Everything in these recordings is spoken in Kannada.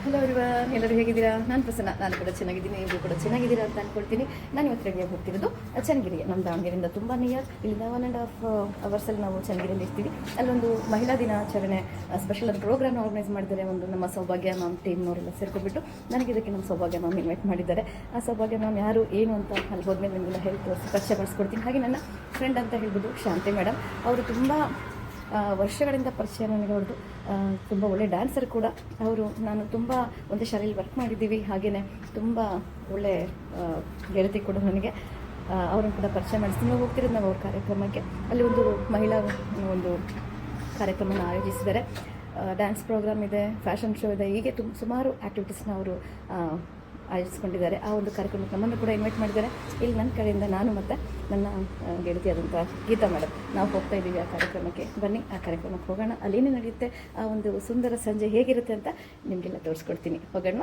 ಹಲೋ ಎವ್ರಿವನ್, ಎಲ್ಲರೂ ಹೇಗಿದ್ದೀರಾ? ನಾನು ಪ್ರಸನ್ನ, ನಾನು ಕೂಡ ಚೆನ್ನಾಗಿದ್ದೀನಿ, ನೀವು ಕೂಡ ಚೆನ್ನಾಗಿದ್ದೀರಾ ಅಂತ ಅಂದ್ಕೊಳ್ತೀನಿ. ನಾನು ಇವತ್ತು ರೆಡಿಯಾಗಿ ಹೋಗ್ತಿರೋದು ಚನ್ನಗಿರಿಗೆ. ನಮ್ಮ ದಾವಣಗೆರೆಯಿಂದ ತುಂಬಾ ನಿಯರ್, ಇಲ್ಲಿಂದ 1.5 ಅವರ್ಸಲ್ಲಿ ನಾವು ಚನ್ನಗಿರಿಯಲ್ಲಿ ಇರ್ತೀವಿ. ಅಲ್ಲೊಂದು ಮಹಿಳಾ ದಿನಾಚರಣೆ ಸ್ಪೆಷಲ್ ಒಂದು ಪ್ರೋಗ್ರಾಮ್ ಆರ್ಗನೈಸ್ ಮಾಡಿದ್ದಾರೆ. ಒಂದು ನಮ್ಮ ಸೌಭಾಗ್ಯ ಮ್ಯಾಮ್ ಟೀಮ್ನವರೆಲ್ಲ ಸೇರ್ಕೊಬಿಟ್ಟು ನನಗೆ ಇದಕ್ಕೆ ನಮ್ಮ ಸೌಭಾಗ್ಯ ಮ್ಯಾಮ್ ಇನ್ವೈಟ್ ಮಾಡಿದ್ದಾರೆ. ಆ ಸೌಭಾಗ್ಯ ಮ್ಯಾಮ್ ಯಾರು ಏನು ಅಂತ ಅಲ್ಲಿ ಹೋದ್ಮೇಲೆ ನಿಮಗೆಲ್ಲ ಪರಿಚಯ ಪಡಿಸ್ಕೊಡ್ತೀನಿ. ಹಾಗೆ ನನ್ನ ಫ್ರೆಂಡ್ ಅಂತ ಹೇಳ್ಬೋದು ಶಾಂತಿ ಮೇಡಮ್. ಅವರು ತುಂಬ ವರ್ಷಗಳಿಂದ ಪರಿಚಯ ನನಗೆ. ಅವ್ರದ್ದು ತುಂಬ ಒಳ್ಳೆ ಡ್ಯಾನ್ಸರ್ ಕೂಡ ಅವರು. ನಾನು ತುಂಬ ಒಂದೇ ಶಾಲೆಯಲ್ಲಿ ವರ್ಕ್ ಮಾಡಿದ್ದೀವಿ. ಹಾಗೆಯೇ ತುಂಬ ಒಳ್ಳೆ ಗೆಳತಿ ಕೂಡ ನನಗೆ. ಅವ್ರನ್ನ ಕೂಡ ಪರಿಚಯ ಮಾಡಿಸ್ತೀನಿ. ಹೋಗ್ತಿರೋದು ನಾವು ಅವ್ರ ಕಾರ್ಯಕ್ರಮಕ್ಕೆ. ಅಲ್ಲಿ ಒಂದು ಮಹಿಳಾ ಒಂದು ಕಾರ್ಯಕ್ರಮನ ಆಯೋಜಿಸಿದ್ದಾರೆ. ಡ್ಯಾನ್ಸ್ ಪ್ರೋಗ್ರಾಮ್ ಇದೆ, ಫ್ಯಾಷನ್ ಶೋ ಇದೆ, ಹೀಗೆ ಸುಮಾರು ಆ್ಯಕ್ಟಿವಿಟೀಸ್ನ ಅವರು ಆಯೋಜಿಸ್ಕೊಂಡಿದ್ದಾರೆ. ಆ ಒಂದು ಕಾರ್ಯಕ್ರಮಕ್ಕೆ ನಮ್ಮನ್ನು ಕೂಡ ಇನ್ವೈಟ್ ಮಾಡಿದ್ದಾರೆ. ಇಲ್ಲಿ ನನ್ನ ಕಡೆಯಿಂದ ನಾನು ಮತ್ತು ನನ್ನ ಗೆಳತಿಯಾದಂಥ ಗೀತಾ ಮೇಡಮ್ ನಾವು ಹೋಗ್ತಾ ಇದ್ದೀವಿ ಆ ಕಾರ್ಯಕ್ರಮಕ್ಕೆ. ಬನ್ನಿ ಆ ಕಾರ್ಯಕ್ರಮಕ್ಕೆ ಹೋಗೋಣ. ಅಲ್ಲೇನೇ ನಡೆಯುತ್ತೆ, ಆ ಒಂದು ಸುಂದರ ಸಂಜೆ ಹೇಗಿರುತ್ತೆ ಅಂತ ನಿಮಗೆಲ್ಲ ತೋರಿಸ್ಕೊಡ್ತೀನಿ. ಹೋಗೋಣ.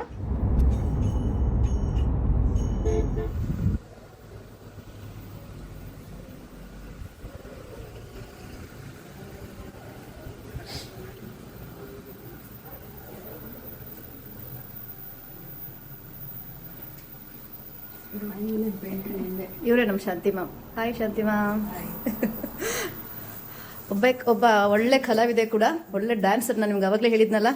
ಇವರೇ ನಮ್ಮ ಶಾಂತಿ ಮ್ಯಾಮ್. ಹಾಯ್ ಶಾಂತಿ ಮ್ಯಾಮ್. ಒಬ್ಬ ಒಳ್ಳೆ ಕಲಾವಿದೆ ಕೂಡ, ಒಳ್ಳೆ ಡ್ಯಾನ್ಸರ್. ನಾನು ನಿಮ್ಗೆ ಅವಾಗಲೇ ಹೇಳಿದ್ನಲ್ಲ,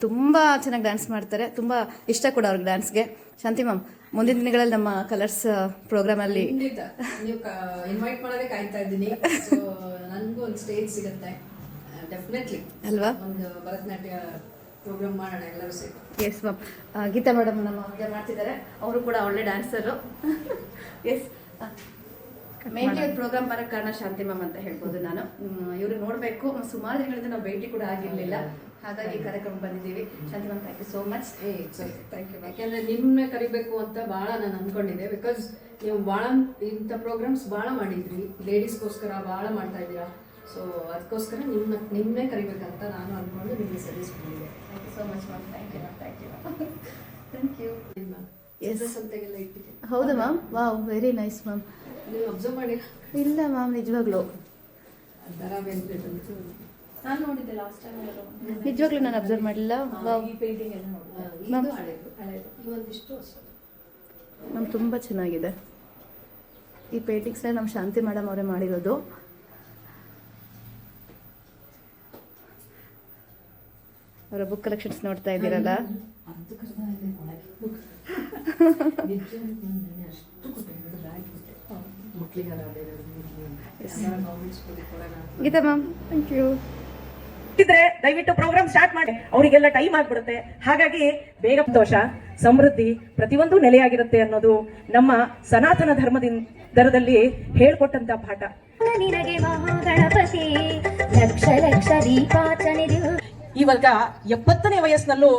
ತುಂಬ ಚೆನ್ನಾಗಿ ಡ್ಯಾನ್ಸ್ ಮಾಡ್ತಾರೆ. ತುಂಬ ಇಷ್ಟ ಕೂಡ ಅವ್ರಿಗೆ ಡ್ಯಾನ್ಸ್ಗೆ. ಶಾಂತಿ ಮ್ಯಾಮ್, ಮುಂದಿನ ದಿನಗಳಲ್ಲಿ ನಮ್ಮ ಕಲರ್ಸ್ ಪ್ರೋಗ್ರಾಮಲ್ಲಿ ನೀವು ಇನ್ವೈಟ್ ಮಾಡೋದೇ ಕಾಯ್ತಾ ಇದ್ದೀನಿ. ನನಗೂ ಒಂದು ಸ್ಟೇಜ್ ಸಿಗುತ್ತೆ ಡೆಫಿನೆಟ್ಲಿ ಅಲ್ವಾ? ಒಂದು ಭರತನಾಟ್ಯ ಪ್ರೋಗ್ರಾಮ್ ಮಾಡೋಣ ಎಲ್ಲರೂ ಸೇರಿ. Yes ma'am. ಗೀತಾ ಮೇಡಮ್ ನಮ್ಮ ಮದುವೆ ಮಾಡ್ತಿದ್ದಾರೆ. ಅವರು ಕೂಡ ಒಳ್ಳೆ ಡ್ಯಾನ್ಸರು. ಎಸ್, ಮೇನ್ಲಿ ಒಂದು ಪ್ರೋಗ್ರಾಮ್ ಬರೋಕ್ಕೆ ಕಾರಣ ಶಾಂತಿ ಮ್ಯಾಮ್ ಅಂತ ಹೇಳ್ಬೋದು ನಾನು. ಇವರು ನೋಡಬೇಕು, ಸುಮಾರು ದಿನಗಳಿಂದ ನಾವು ಭೇಟಿ ಕೂಡ ಆಗಿರಲಿಲ್ಲ. ಹಾಗಾಗಿ ಕಾರ್ಯಕ್ರಮ ಬಂದಿದ್ದೀವಿ. Shanti ma'am, thank you so much. Thank you. ಯಾಕೆಂದರೆ ನಿಮ್ಮನ್ನೇ ಕರಿಬೇಕು ಅಂತ ಭಾಳ ನಾನು ಅಂದ್ಕೊಂಡಿದ್ದೆ. ಬಿಕಾಸ್ ನೀವು ಭಾಳ ಇಂಥ ಪ್ರೋಗ್ರಾಮ್ಸ್ ಭಾಳ ಮಾಡಿದ್ರಿ, ಲೇಡೀಸ್ಗೋಸ್ಕರ ಭಾಳ ಮಾಡ್ತಾ ಇದ್ದೀರಾ. ಸೊ ಅದಕ್ಕೋಸ್ಕರ ನಿಮ್ಮನ್ನೇ ಕರಿಬೇಕಂತ ನಾನು ಅಂದ್ಕೊಂಡು ನಿಮಗೆ ಸಜೆಸ್ಟ್ ಮಾಡಿದ್ದೆ. Thank you so much ma'am. Thank you ma'am. Thank you thank you. Yes ಸಂತೆಗೆಲ್ಲ ಇಟ್ಟಿದ್ದೆ. ಹೌದಾ ma'am? Wow, very nice ma'am. ನೀವು ಅಬ್ಸರ್ವ್ ಮಾಡಿ? ಇಲ್ಲ ಮ್ಯಾಮ್, ನಿಜವಾಗ್ಲೂ ನಾನು ನೋಡಿದ್ದೆ ಲಾಸ್ಟ್ ಟೈಮ್. ನಿಜವಾಗ್ಲೂ ನಾನು ಅಬ್ಸರ್ವ್ ಮಾಡಲಿಲ್ಲ. ಈ ಪೇಂಟಿಂಗ್ ಎಲ್ಲ ಮ್ಯಾಮ್ ಇವೊಂದಿಷ್ಟು ಮ್ಯಾಮ್ ತುಂಬ ಚೆನ್ನಾಗಿದೆ. ಈ ಪೇಂಟಿಂಗ್ಸ್ನ ನಮ್ಮ ಶಾಂತಿ ಮೇಡಮ್ ಅವರೇ ಮಾಡಿರೋದು. ಅವರ ಬುಕ್ ಕಲೆಕ್ಷನ್ಸ್ ನೋಡ್ತಾ ಇದ್ದೀರಲ್ಲ. Geeta ma'am, thank you. ಇದ್ರೆ ದಯವಿಟ್ಟು ಪ್ರೋಗ್ರಾಮ್ ಸ್ಟಾರ್ಟ್ ಮಾಡಿ, ಅವರಿಗೆಲ್ಲ ಟೈಮ್ ಆಗ್ಬಿಡುತ್ತೆ. ಹಾಗಾಗಿ ಬೇಗ ದೋಷ ಸಮೃದ್ಧಿ ಪ್ರತಿಯೊಂದು ನೆಲೆಯಾಗಿರುತ್ತೆ ಅನ್ನೋದು ನಮ್ಮ ಸನಾತನ ಧರ್ಮದಲ್ಲಿ ಹೇಳ್ಕೊಟ್ಟಂತ ಪಾಠ. ಇವಾಗ 70ನೇ ವಯಸ್ಸಿನಲ್ಲೂ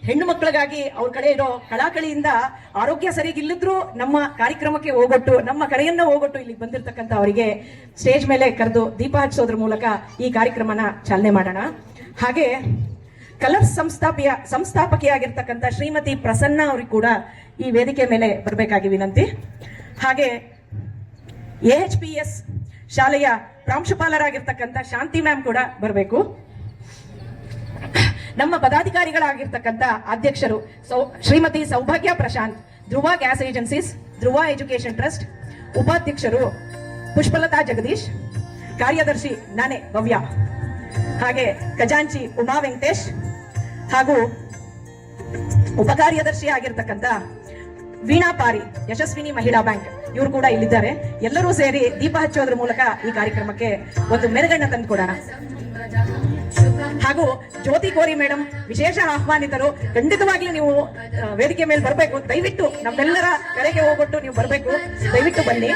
ಹೆಣ್ಣು ಮಕ್ಕಳಿಗಾಗಿ ಅವ್ರ ಕಡೆ ಇರೋ ಕಳಕಳಿಯಿಂದ ಆರೋಗ್ಯ ಸರಿಗಿಲ್ಲದ್ರೂ ನಮ್ಮ ಕಾರ್ಯಕ್ರಮಕ್ಕೆ ಹೋಗೊಟ್ಟು, ನಮ್ಮ ಕರೆಯನ್ನ ಹೋಗೊಟ್ಟು ಇಲ್ಲಿಗೆ ಬಂದಿರತಕ್ಕಂತ ಅವರಿಗೆ ಸ್ಟೇಜ್ ಮೇಲೆ ಕರೆದು ದೀಪ ಹಚ್ಚೋದ್ರ ಮೂಲಕ ಈ ಕಾರ್ಯಕ್ರಮನ ಚಾಲನೆ ಮಾಡೋಣ. ಹಾಗೆ ಕಲರ್ಸ್ ಸಂಸ್ಥಾಪಕಿಯಾಗಿರ್ತಕ್ಕಂಥ ಶ್ರೀಮತಿ ಪ್ರಸನ್ನ ಅವ್ರಿಗೆ ಕೂಡ ಈ ವೇದಿಕೆ ಮೇಲೆ ಬರಬೇಕಾಗಿ ವಿನಂತಿ. ಹಾಗೆ AHPS ಶಾಲೆಯ ಪ್ರಾಂಶುಪಾಲರಾಗಿರ್ತಕ್ಕಂಥ ಶಾಂತಿ ಮ್ಯಾಮ್ ಕೂಡ ಬರಬೇಕು. ನಮ್ಮ ಪದಾಧಿಕಾರಿಗಳಾಗಿರ್ತಕ್ಕಂಥ ಅಧ್ಯಕ್ಷರು ಶ್ರೀಮತಿ ಸೌಭಾಗ್ಯ ಪ್ರಶಾಂತ್, ಧ್ರುವ ಗ್ಯಾಸ್ ಏಜೆನ್ಸೀಸ್, ಧ್ರುವ ಎಜುಕೇಶನ್ ಟ್ರಸ್ಟ್, ಉಪಾಧ್ಯಕ್ಷರು ಪುಷ್ಪಲತಾ ಜಗದೀಶ್, ಕಾರ್ಯದರ್ಶಿ ನಾನೇ ಭವ್ಯ, ಹಾಗೆ ಖಜಾಂಚಿ ಉಮಾ ವೆಂಕಟೇಶ್, ಹಾಗೂ ಉಪಕಾರ್ಯದರ್ಶಿ ಆಗಿರ್ತಕ್ಕಂಥ ವೀಣಾ ಪಾರಿ, ಯಶಸ್ವಿನಿ ಮಹಿಳಾ ಬ್ಯಾಂಕ್, ಇವರು ಕೂಡ ಇಲ್ಲಿದ್ದಾರೆ. ಎಲ್ಲರೂ ಸೇರಿ ದೀಪ ಹಚ್ಚೋದ್ರ ಮೂಲಕ ಈ ಕಾರ್ಯಕ್ರಮಕ್ಕೆ ಒಂದು ಮೆರುಗಣ್ಣ ತಂದು ಕೊಡೋಣ. ಹಾಗೂ ಜ್ಯೋತಿ ಕೋರಿ ಮೇಡಮ್ ವಿಶೇಷ ಆಹ್ವಾನಿತರು. ಖಂಡಿತವಾಗ್ಲೂ ನೀವು ವೇದಿಕೆ ಮೇಲೆ ಬರಬೇಕು. ದಯವಿಟ್ಟು ನಮ್ಮೆಲ್ಲರ ಕರೆಗೆ ಹೋಗ್ಬಿಟ್ಟು ನೀವು ಬರಬೇಕು. ದಯವಿಟ್ಟು ಬನ್ನಿ.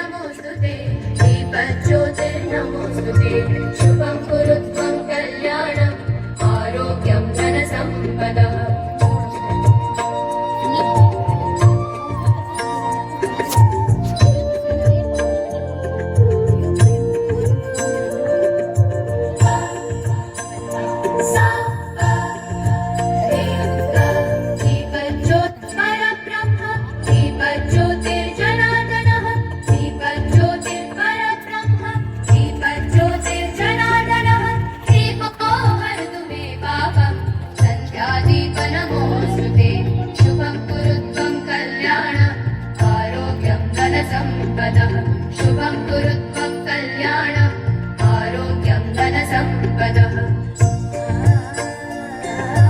दीपो हरतु मे पापं संध्यादीपनमोऽस्तु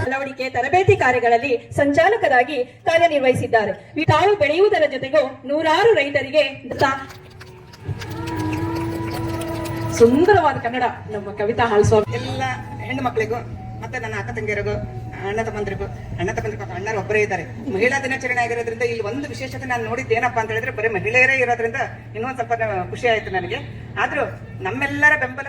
ಅಳವಡಿಕೆ ತರಬೇತಿ ಕಾರ್ಯಗಳಲ್ಲಿ ಸಂಚಾಲಕರಾಗಿ ಕಾರ್ಯನಿರ್ವಹಿಸಿದ್ದಾರೆ. ತಾವು ಬೆಳೆಯುವುದರ ಜೊತೆಗೂ ನೂರಾರು ರೈತರಿಗೆ ಸುಂದರವಾದ ಕನ್ನಡ ನಮ್ಮ ಕವಿತಾ ಹಾಲ್ಸ್ವಾಮಿ. ಎಲ್ಲ ಹೆಣ್ಣು ಮಕ್ಕಳಿಗೂ ಮತ್ತೆ ನನ್ನ ಅಕ್ಕ ತಂಗಿಯರಿಗೂ ಅಣ್ಣ ತಮ್ಮಂದಿರಿಗೂ ಅಣ್ಣರು ಒಬ್ಬರೇ ಇದ್ದಾರೆ. ಮಹಿಳಾ ದಿನಾಚರಣೆ ಆಗಿರೋದ್ರಿಂದ ಇಲ್ಲಿ ಒಂದು ವಿಶೇಷತೆ ನಾನು ನೋಡಿದ್ದು ಏನಪ್ಪಾ ಅಂತ ಹೇಳಿದ್ರೆ ಬರೀ ಮಹಿಳೆಯರೇ ಇರೋದ್ರಿಂದ ಇನ್ನೊಂದು ಸ್ವಲ್ಪ ಖುಷಿ ಆಯ್ತು ನನಗೆ. ಆದ್ರೂ ನಮ್ಮೆಲ್ಲರ ಬೆಂಬಲ